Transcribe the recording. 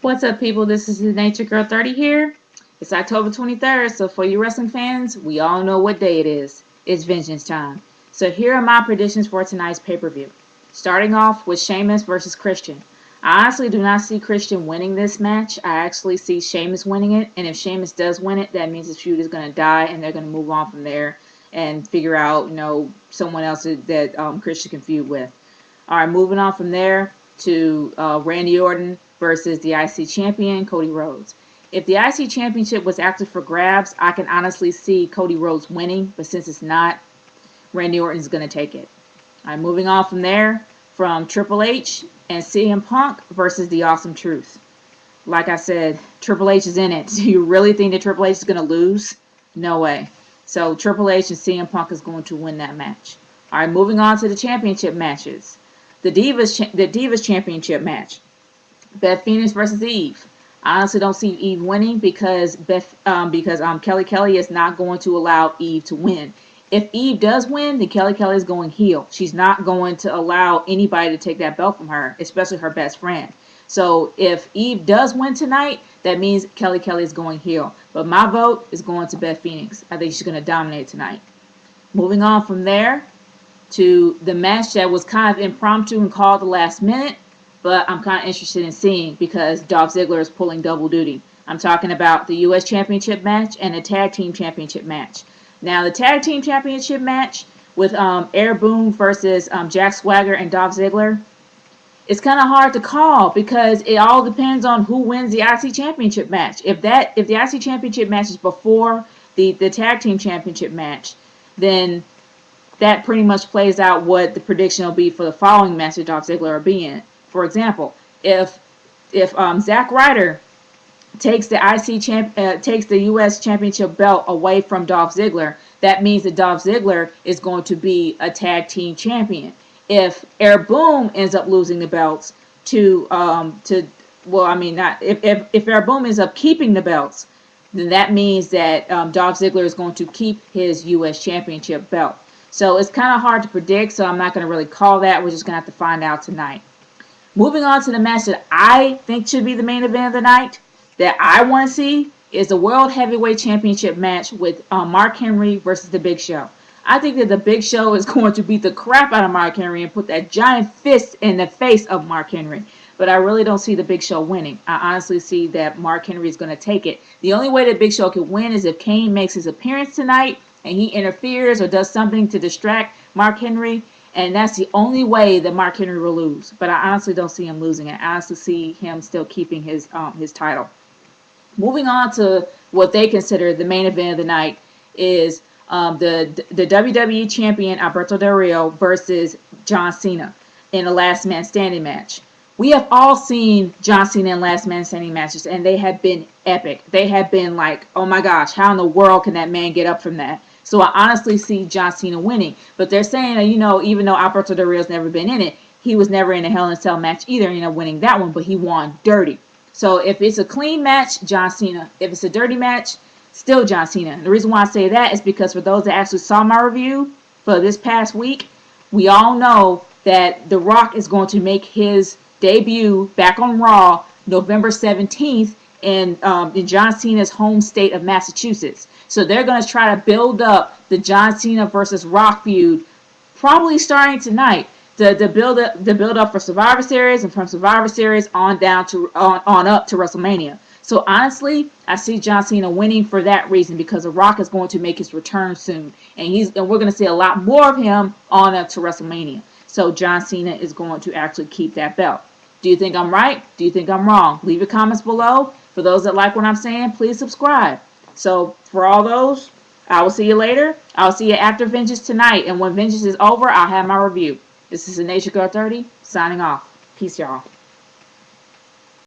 What's up, people? This is the Nature Girl 30 here. It's October 23rd, so for you wrestling fans, we all know what day it is. It's Vengeance time. So here are my predictions for tonight's pay-per-view. Starting off with Sheamus versus Christian. I honestly do not see Christian winning this match. I actually see Sheamus winning it, and if Sheamus does win it, that means the feud is going to die, and they're going to move on from there and figure out, someone else that Christian can feud with. All right, moving on from there to Randy Orton versus the IC champion, Cody Rhodes. If the IC championship was actually for grabs, I can honestly see Cody Rhodes winning, but since it's not, Randy Orton is going to take it. All right, moving on from there, from Triple H and CM Punk versus the Awesome Truth. Like I said, Triple H is in it. Do you really think that Triple H is going to lose? No way. So Triple H and CM Punk is going to win that match. All right, moving on to the championship matches. The Divas Championship match. Beth Phoenix versus Eve. I honestly don't see Eve winning because Kelly Kelly is not going to allow Eve to win. If Eve does win, then Kelly Kelly is going heel. She's not going to allow anybody to take that belt from her, especially her best friend. So if Eve does win tonight, that means Kelly Kelly is going heel. But my vote is going to Beth Phoenix. I think she's going to dominate tonight. Moving on from there to the match that was kind of impromptu and called the last minute, but I'm kind of interested in seeing because Dolph Ziggler is pulling double duty. I'm talking about the U.S. Championship match and the Tag Team Championship match. Now, the Tag Team Championship match with Air Boom versus Jack Swagger and Dolph Ziggler, it's kind of hard to call because it all depends on who wins the IC Championship match. If the IC Championship match is before the Tag Team Championship match, then that pretty much plays out what the prediction will be for the following match that Dolph Ziggler will be in. For example, if Zack Ryder takes the U.S. Championship belt away from Dolph Ziggler, that means that Dolph Ziggler is going to be a tag team champion. If Air Boom ends up losing the belts if Air Boom ends up keeping the belts, then that means that Dolph Ziggler is going to keep his U.S. Championship belt. So it's kind of hard to predict, so I'm not going to really call that. We're just going to have to find out tonight. Moving on to the match that I think should be the main event of the night, that I want to see, is the World Heavyweight Championship match with Mark Henry versus The Big Show. I think that The Big Show is going to beat the crap out of Mark Henry and put that giant fist in the face of Mark Henry. But I really don't see The Big Show winning. I honestly see that Mark Henry is going to take it. The only way The Big Show can win is if Kane makes his appearance tonight and he interferes or does something to distract Mark Henry. And that's the only way that Mark Henry will lose. But I honestly don't see him losing it. I honestly see him still keeping his title. Moving on to what they consider the main event of the night is the WWE Champion Alberto Del Rio versus John Cena in a Last Man Standing match. We have all seen John Cena in Last Man Standing matches, and they have been epic. They have been like, oh my gosh, how in the world can that man get up from that? So I honestly see John Cena winning. But they're saying that, even though Alberto Del Rio's never been in it, he was never in a Hell in a Cell match either, winning that one, but he won dirty. So if it's a clean match, John Cena. If it's a dirty match, still John Cena. And the reason why I say that is because for those that actually saw my review for this past week, we all know that The Rock is going to make his debut back on Raw November 17th in John Cena's home state of Massachusetts. So they're going to try to build up the John Cena versus Rock feud, probably starting tonight, to build up for Survivor Series, and from Survivor Series on up to WrestleMania. So honestly, I see John Cena winning for that reason because The Rock is going to make his return soon, and we're going to see a lot more of him on up to WrestleMania. So John Cena is going to actually keep that belt. Do you think I'm right? Do you think I'm wrong? Leave your comments below. For those that like what I'm saying, please subscribe. So for all those, I will see you later. I'll see you after Vengeance tonight. And when Vengeance is over, I'll have my review. This is the Nature Girl 30 signing off. Peace, y'all.